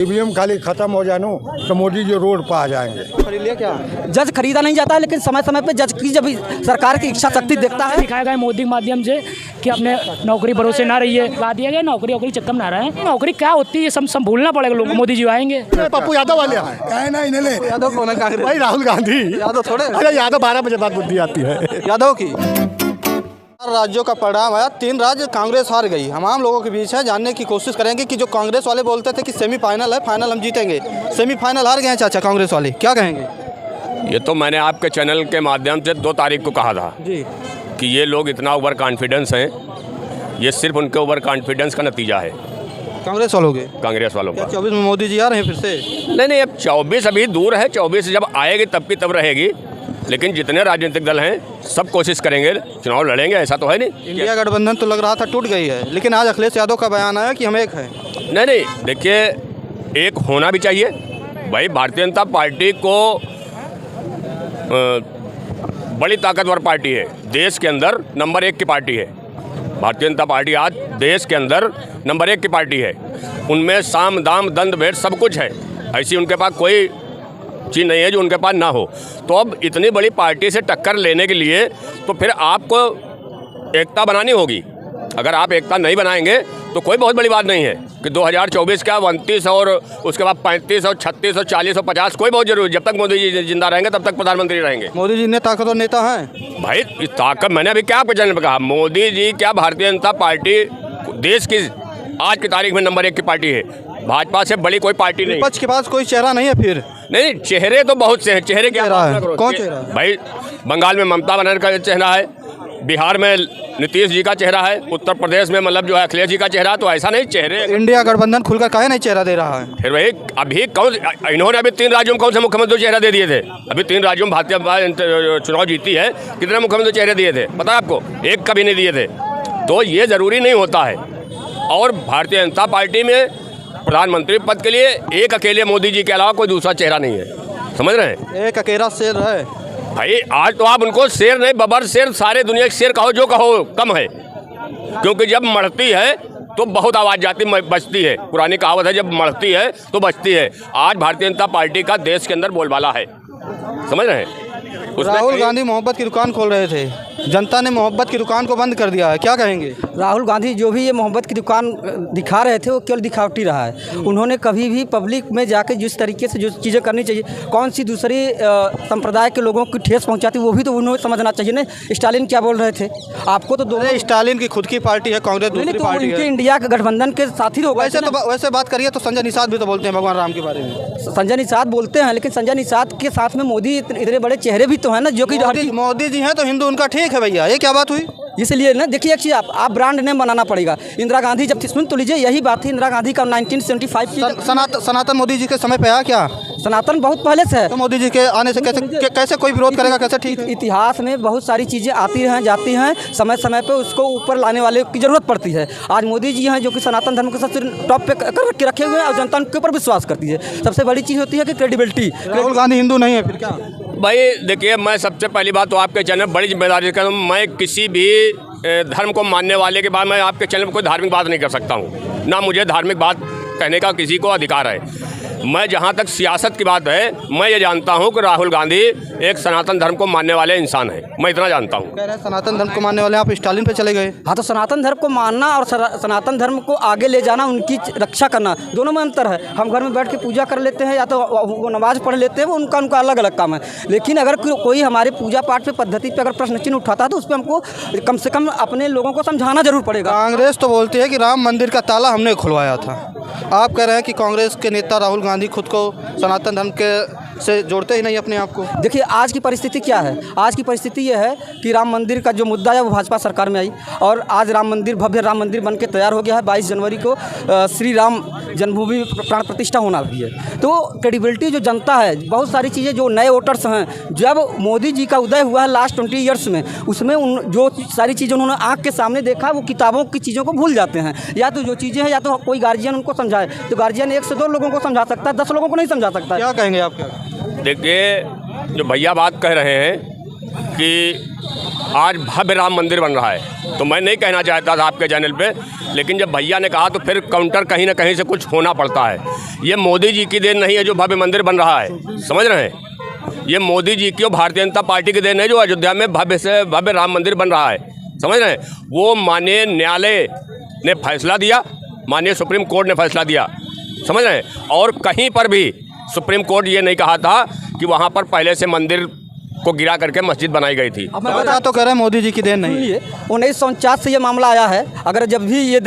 EVM खाली खत्म हो जानो तो मोदी जी रोड पर आ जाएंगे। खरीद लिया क्या? जज खरीदा नहीं जाता है, लेकिन समय समय पे जज की जब सरकार की इच्छा शक्ति देखता है। दिखाया गया मोदी के माध्यम से कि अपने नौकरी भरोसे ना रहिए, ला दिया गया नौकरी वोकरी चक्कर में ना रहे। नौकरी क्या होती है सब भूलना पड़ेगा लोगों को। मोदी जी आएंगे। पप्पू यादव वाले नहीं यादव कौन है? कांग्रेस भाई राहुल गांधी। यादव थोड़े। अरे यादव 12 बजे बाद बुद्धि आती है यादव की। राज्यों का परिणाम आया, 3 राज्य कांग्रेस हार गई। हम आम लोगों के बीच है, जानने की कोशिश करेंगे कि जो कांग्रेस वाले बोलते थे कि सेमीफाइनल है, फाइनल हम जीतेंगे, सेमीफाइनल हार गए हैं चाचा कांग्रेस वाले, क्या कहेंगे? ये तो मैंने आपके चैनल के माध्यम से 2 तारीख को कहा था जी कि ये लोग इतना ओवर कॉन्फिडेंस हैं, ये सिर्फ उनके ओवर कॉन्फिडेंस का नतीजा है, कांग्रेस वालों के। कांग्रेस वालों क्या का। 24 में मोदी जी आ रहे हैं फिर से? नहीं, अब 24 अभी दूर है, 24 जब आएगी तब की तब रहेगी। लेकिन जितने राजनीतिक दल हैं सब कोशिश करेंगे, चुनाव लड़ेंगे, ऐसा तो है नहीं। इंडिया गठबंधन तो लग रहा था टूट गई है, लेकिन आज अखिलेश यादव का बयान आया कि हम एक हैं। नहीं, देखिए एक होना भी चाहिए भाई। भारतीय जनता पार्टी को बड़ी ताकतवर पार्टी है, देश के अंदर नंबर 1 की पार्टी है। भारतीय जनता पार्टी आज देश के अंदर नंबर 1 की पार्टी है। उनमें साम दाम दंड भेद सब कुछ है, ऐसी उनके पास कोई चीज़ नहीं है जो उनके पास ना हो। तो अब इतनी बड़ी पार्टी से टक्कर लेने के लिए तो फिर आपको एकता बनानी होगी। अगर आप एकता नहीं बनाएंगे तो कोई बहुत बड़ी बात नहीं है कि 2024 का 29 और उसके बाद 35 और 36 और 40 और 50 कोई बहुत जरूरी। जब तक मोदी जी जिंदा रहेंगे तब तक प्रधानमंत्री रहेंगे। मोदी जी ने ताकतवर नेता हैं भाई। इस ताकत मैंने अभी क्या आपके चैनल पे कहा, मोदी जी क्या भारतीय जनता पार्टी देश की आज की तारीख में नंबर 1 की पार्टी है। भाजपा से बड़ी कोई पार्टी नहीं। विपक्ष के पास कोई चेहरा नहीं है फिर? नहीं, चेहरे तो बहुत से हैं। चेहरे क्या चेहरा है? कौन चेहरा है? भाई बंगाल में ममता बनर्जी का चेहरा है, बिहार में नीतीश जी का चेहरा है, उत्तर प्रदेश में मतलब जो है अखिलेश जी का चेहरा। तो ऐसा नहीं चेहरे। इंडिया गठबंधन खुलकर काहे नहीं चेहरा दे रहा है? फिर भाई अभी कौन, इन्होंने अभी 3 राज्यों में कौन से मुख्यमंत्री चेहरा दे दिए थे? अभी 3 राज्यों में भारतीय चुनाव जीती है, कितने मुख्यमंत्री चेहरे दिए थे पता है आपको? एक कभी नहीं दिए थे। तो ये ज़रूरी नहीं होता है। और भारतीय जनता पार्टी में प्रधानमंत्री पद के लिए एक अकेले मोदी जी के अलावा कोई दूसरा चेहरा नहीं है, समझ रहे हैं? एक अकेला शेर है भाई आज तो आप उनको शेर नहीं, बबर शेर, सारे दुनिया के शेर कहो जो कहो कम है। क्योंकि जब मरती है तो बहुत आवाज़ जाती बचती है। पुरानी कहावत है, जब मरती है तो बचती है। आज भारतीय जनता पार्टी का देश के अंदर बोलबाला है, समझ रहे हैं? राहुल गांधी मोहब्बत की दुकान खोल रहे थे, जनता ने मोहब्बत की दुकान को बंद कर दिया है, क्या कहेंगे? राहुल गांधी जो भी ये मोहब्बत की दुकान दिखा रहे थे वो केवल दिखावटी रहा है। उन्होंने कभी भी पब्लिक में जाके जिस तरीके से जो चीज़ें करनी चाहिए, कौन सी दूसरी संप्रदाय के लोगों की ठेस पहुंचाती वो भी तो उन्होंने समझना चाहिए ना। स्टालिन क्या बोल रहे थे आपको? तो दोनों स्टालिन की खुद की पार्टी है, कांग्रेस दूसरी तो पार्टी उनके है। इंडिया के गठबंधन के साथी लोग वैसे बात करिए तो संजय निषाद भी तो बोलते हैं भगवान राम के बारे में। संजय निषाद बोलते हैं, लेकिन संजय निषाद के साथ में मोदी इतने बड़े चेहरे भी तो हैं ना, जो कि मोदी जी हैं तो हिंदू उनका ठीक है भैया, ये क्या बात हुई? इसलिए ना देखिए, एक चीज़ आप ब्रांड नेम बनाना पड़ेगा। इंदिरा गांधी जब थी, सुन तो लीजिए, यही बात थी इंदिरा गांधी का 1975 की। सनातन मोदी जी के समय पे आया क्या? सनातन बहुत पहले से है। तो मोदी जी के आने से कैसे कोई विरोध करेगा? कैसे ठीक? इतिहास में बहुत सारी चीज़ें आती हैं जाती हैं, समय समय पे उसको ऊपर लाने वाले की ज़रूरत पड़ती है। आज मोदी जी हैं जो कि सनातन धर्म को सबसे टॉप पे कर के रखे हुए हैं और जनता उनके ऊपर विश्वास करती है। सबसे बड़ी चीज़ होती है कि क्रेडिबिलिटी। राहुल गांधी हिंदू नहीं है फिर क्या? भाई देखिए, मैं सबसे पहली बात तो आपके चैनल बड़ी जिम्मेदारी करता हूँ। मैं किसी भी धर्म को मानने वाले के बाद मैं आपके चैनल में कोई धार्मिक बात नहीं कर सकता हूँ, ना मुझे धार्मिक बात कहने का किसी को अधिकार है। मैं जहाँ तक सियासत की बात है, मैं ये जानता हूँ कि राहुल गांधी एक सनातन धर्म को मानने वाले इंसान हैं, मैं इतना जानता हूँ। कह रहे हैं सनातन धर्म को मानने वाले, आप स्टालिन पे चले गए। हाँ, तो सनातन धर्म को मानना और सनातन धर्म को आगे ले जाना, उनकी रक्षा करना, दोनों में अंतर है। हम घर में बैठ के पूजा कर लेते हैं या तो वो नमाज़ पढ़ लेते हैं, वो उनका अलग अलग काम है। लेकिन अगर कोई हमारे पूजा पाठ पे पद्धति पे अगर प्रश्न चिन्ह उठाता है तो उस पर हमको कम से कम अपने लोगों को समझाना जरूर पड़ेगा। कांग्रेस तो बोलती है कि राम मंदिर का ताला हमने खुलवाया था। आप कह रहे हैं कि कांग्रेस के नेता राहुल गांधी खुद को सनातन धर्म के से जोड़ते ही नहीं अपने आप को। देखिए, आज की परिस्थिति क्या है? आज की परिस्थिति ये है कि राम मंदिर का जो मुद्दा है वो भाजपा सरकार में आई और आज राम मंदिर, भव्य राम मंदिर बन के तैयार हो गया है। 22 जनवरी को श्री राम जन्मभूमि प्राण प्रतिष्ठा होना भी है। तो क्रेडिबिलिटी जो जनता है, बहुत सारी चीज़ें जो नए वोटर्स हैं, जब मोदी जी का उदय हुआ है लास्ट 20 ईयर्स में, उसमें जो सारी चीज़ें उन्होंने आँख के सामने देखा, वो किताबों की चीज़ों को भूल जाते हैं। या तो जो चीज़ें हैं, या तो कोई गार्जियन उनको समझाए, तो गार्जियन 1 से 2 लोगों को समझा सकता है, 10 लोगों को नहीं समझा सकता। क्या कहेंगे आप? क्या देखिए, जो भैया बात कह रहे हैं कि आज भव्य राम मंदिर बन रहा है, तो मैं नहीं कहना चाहता था आपके चैनल पे, लेकिन जब भैया ने कहा तो फिर काउंटर कहीं ना कहीं से कुछ होना पड़ता है। ये मोदी जी की देन नहीं है जो भव्य मंदिर बन रहा है, समझ रहे हैं। ये मोदी जी की और भारतीय जनता पार्टी की देन है जो अयोध्या में भव्य से भव्य राम मंदिर बन रहा है, समझ रहे हैं। वो माननीय न्यायालय ने फैसला दिया, माननीय सुप्रीम कोर्ट ने फैसला दिया, समझ रहे हैं। और कहीं पर भी सुप्रीम कोर्ट ये नहीं कहा था कि वहाँ पर पहले से मंदिर को गिरा करके मस्जिद बनाई गई थी। अब मैं बता तो कह रहे हैं मोदी जी की देन नहीं है। 1949 से ये मामला आया है। अगर जब भी ये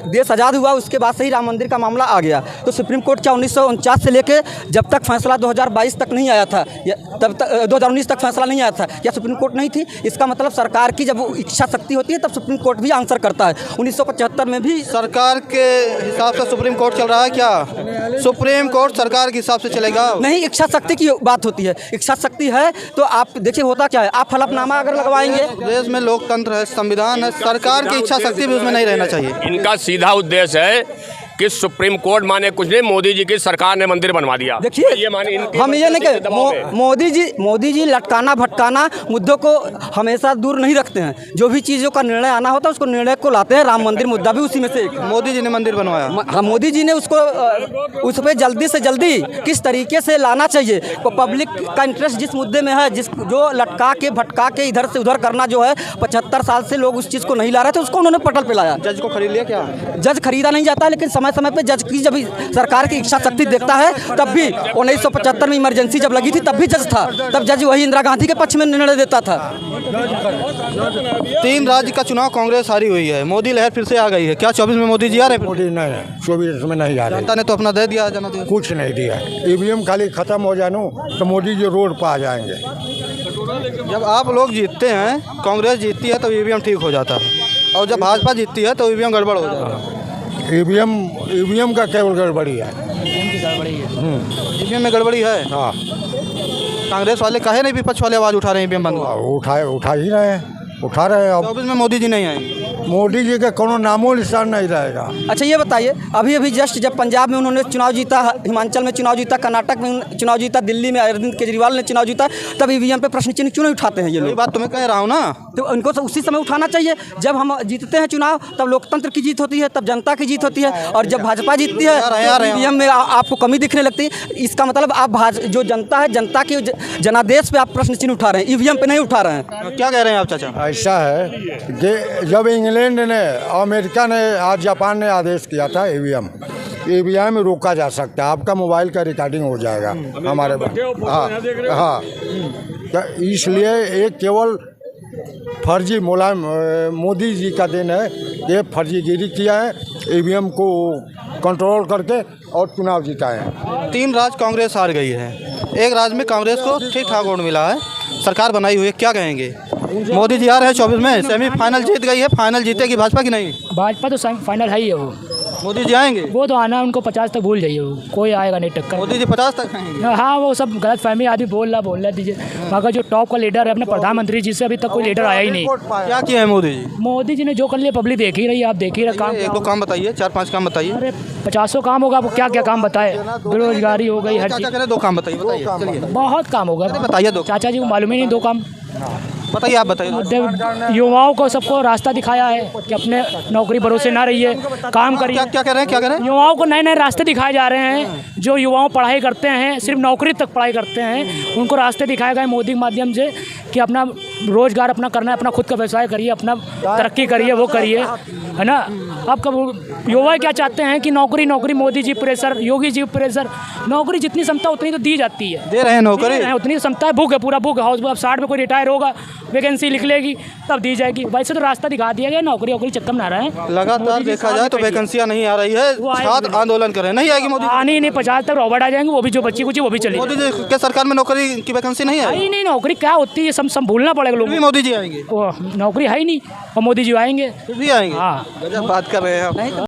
देश आज़ाद हुआ उसके बाद से ही राम मंदिर का मामला आ गया। तो सुप्रीम कोर्ट क्या 1949 से लेके जब तक फैसला 2022 तक नहीं आया था, तब तक 2019 तक फैसला नहीं आया था, क्या सुप्रीम कोर्ट नहीं थी? इसका मतलब सरकार की जब इच्छा शक्ति होती है तब सुप्रीम कोर्ट भी आंसर करता है। 1975 में भी सरकार के हिसाब से सुप्रीम कोर्ट चल रहा है क्या? सुप्रीम कोर्ट सरकार के हिसाब से चलेगा? नहीं, इच्छा शक्ति की बात होती है। इच्छा शक्ति है तो आप देखिए होता क्या है, आप हलफनामा अगर लगवाएंगे, देश में लोकतंत्र है, संविधान है, सरकार की इच्छा शक्ति भी उसमें नहीं रहना चाहिए। इनका सीधा उद्देश्य है कि सुप्रीम कोर्ट माने कुछ नहीं, मोदी जी की सरकार ने मंदिर बनवा दिया। देखिए ये माने हम ये नहीं कह मोदी जी लटकाना भटकाना मुद्दों को हमेशा दूर नहीं रखते हैं। जो भी चीज़ों का निर्णय आना होता है उसको निर्णय को लाते हैं। राम मंदिर मुद्दा भी उसी में से एक है। मोदी जी ने मंदिर बनवाया। हाँ, मोदी जी ने उसको उस पर जल्दी से जल्दी किस तरीके से लाना चाहिए, पब्लिक का इंटरेस्ट जिस मुद्दे में है, जो लटका के भटका के इधर से उधर करना जो है, 75 साल से लोग उस चीज़ को नहीं ला रहे थे, उसको उन्होंने पटल पे लाया। जज को खरीद लिया क्या? जज खरीदा नहीं जाता, लेकिन समय समय पे जज की जब सरकार की इच्छा शक्ति देखता है, तब भी 1975 में इमरजेंसी जब लगी थी तब भी जज था, तब जज वही इंदिरा गांधी के पक्ष में निर्णय देता था। 3 राज्य का चुनाव कांग्रेस हारी हुई है, मोदी लहर फिर से आ गई है। क्या 24 में मोदी जी आ रहे हैं? मोदी नहीं, 24 में नहीं आ रहे, जनता ने तो अपना दे दिया, जना दिया। कुछ नहीं दिया। ईवीएम खाली खत्म हो जानो तो मोदी जी रोड पर आ जाएंगे। जब आप लोग जीतते हैं, कांग्रेस जीतती है तो ईवीएम ठीक हो जाता है, और जब भाजपा जीतती है तो ईवीएम गड़बड़ हो जाता है। ईवीएम का केवल गड़बड़ी है। ईवीएम में गड़बड़ी है। हाँ, कांग्रेस वाले काहे नहीं विपक्ष वाले आवाज़ उठा रहे हैं ईवीएम बंद? उठा ही रहे हैं, उठा रहे हैं। अब 24 में मोदी जी नहीं आएंगे। मोदी जी का कोनो नामो निशान नहीं रहेगा। अच्छा ये बताइए, अभी जस्ट जब पंजाब में उन्होंने चुनाव जीता, हिमाचल में चुनाव जीता, कर्नाटक में चुनाव जीता, दिल्ली में अरविंद केजरीवाल ने चुनाव जीता, तब ईवीएम पे प्रश्न चिन्ह क्यों नहीं उठाते हैं ये लोग? बात तुम्हें कह रहा हूँ ना, तो उनको तो उसी समय उठाना चाहिए। जब हम जीतते हैं चुनाव तब लोकतंत्र की जीत होती है, तब जनता की जीत होती है, और जब भाजपा जीतती है ईवीएम में आपको कमी दिखने लगती है। इसका मतलब आप जो जनता है, जनता के जनादेश पे आप प्रश्न चिन्ह उठा रहे हैं, ईवीएम पे नहीं उठा रहे हैं। क्या कह रहे हैं आप चाचा? ऐसा है कि जब इंग्लैंड ने, अमेरिका ने, आज जापान ने आदेश किया था ईवीएम रोका जा सकता है, आपका मोबाइल का रिकॉर्डिंग हो जाएगा हमारे पास। हाँ, तो इसलिए एक केवल फर्जी मोदी जी का दिन है, ये फर्जीगिरी किया है, ईवीएम को कंट्रोल करके और चुनाव जीता है। 3 राज्य कांग्रेस हार गई है, एक राज्य में कांग्रेस को ठीक ठाक वोट मिला है, सरकार बनाई हुई है। क्या कहेंगे? मोदी जी आ रहे हैं 24 में, सेमीफाइनल जीत गई है, फाइनल जीतेगी भाजपा की नहीं? भाजपा तो फाइनल है ही है। वो मोदी जी आएंगे? वो तो आना, उनको 50 तक भूल जाइए, वो कोई आएगा नहीं टक्कर। मोदी जी 50 तक आएंगे? हाँ, वो सब गलत फहमी आदमी बोल रहा दीजिए। मगर जो टॉप का लीडर है अपने प्रधानमंत्री जी से अभी तक कोई लीडर आया ही नहीं। क्या किया है मोदी जी? मोदी जी ने जो कर लिया पब्लिक देख ही रही है, आप देख ही रहे काम। 1-2 काम बताइए, 4-5 काम बताइए। अरे 50 काम होगा, वो क्या क्या काम बताए? बेरोजगारी हो गई, हर चीज़। 2 काम बताइए, बहुत काम होगा, बताइए। 2 चाचा जी को मालूम ही नहीं 2 काम बताइए, आप बताइए। युवाओं को सबको रास्ता दिखाया है कि अपने नौकरी भरोसे ना रहिए, काम करिए। क्या कह रहे हैं? युवाओं को नए नए रास्ते दिखाए जा रहे हैं। जो युवाओं पढ़ाई करते हैं, सिर्फ नौकरी तक पढ़ाई करते हैं, उनको रास्ते दिखाए गए मोदी के माध्यम से कि अपना रोजगार अपना करना है, अपना खुद का व्यवसाय करिए, अपना तरक्की करिए, वो करिए, है ना। अब कब युवा क्या चाहते हैं कि नौकरी, मोदी जी प्रेशर, योगी जी प्रेशर, नौकरी जितनी क्षमता उतनी तो दी जाती है, दे रहे हैं नौकरी, उतनी क्षमता है। भूख है, पूरा भूख। हाउस 60 में कोई रिटायर होगा, वैकेंसी लिख लेगी तब दी जाएगी। वैसे तो रास्ता दिखा दिया गया, नौकरी चक्कर में आ रहा है। लगातार देखा जाए तो वैकेंसियां नहीं आ रही है, छात्र आंदोलन कर रहे हैं, नहीं आएगी मोदी? आनी नहीं, 50 तक रॉबर्ट आ जाएंगे, वो भी जो बच्ची कुछ वो भी चलेगी। मोदी जी के सरकार में नौकरी की वैकेंसी नहीं है? नहीं, नौकरी क्या होती है सब भूलना पड़ेगा लोगों को। मोदी जी आएंगे? नौकरी है ही नहीं और मोदी जी आएंगे, फिर भी आएंगे। हाँ, बात कर रहे हैं।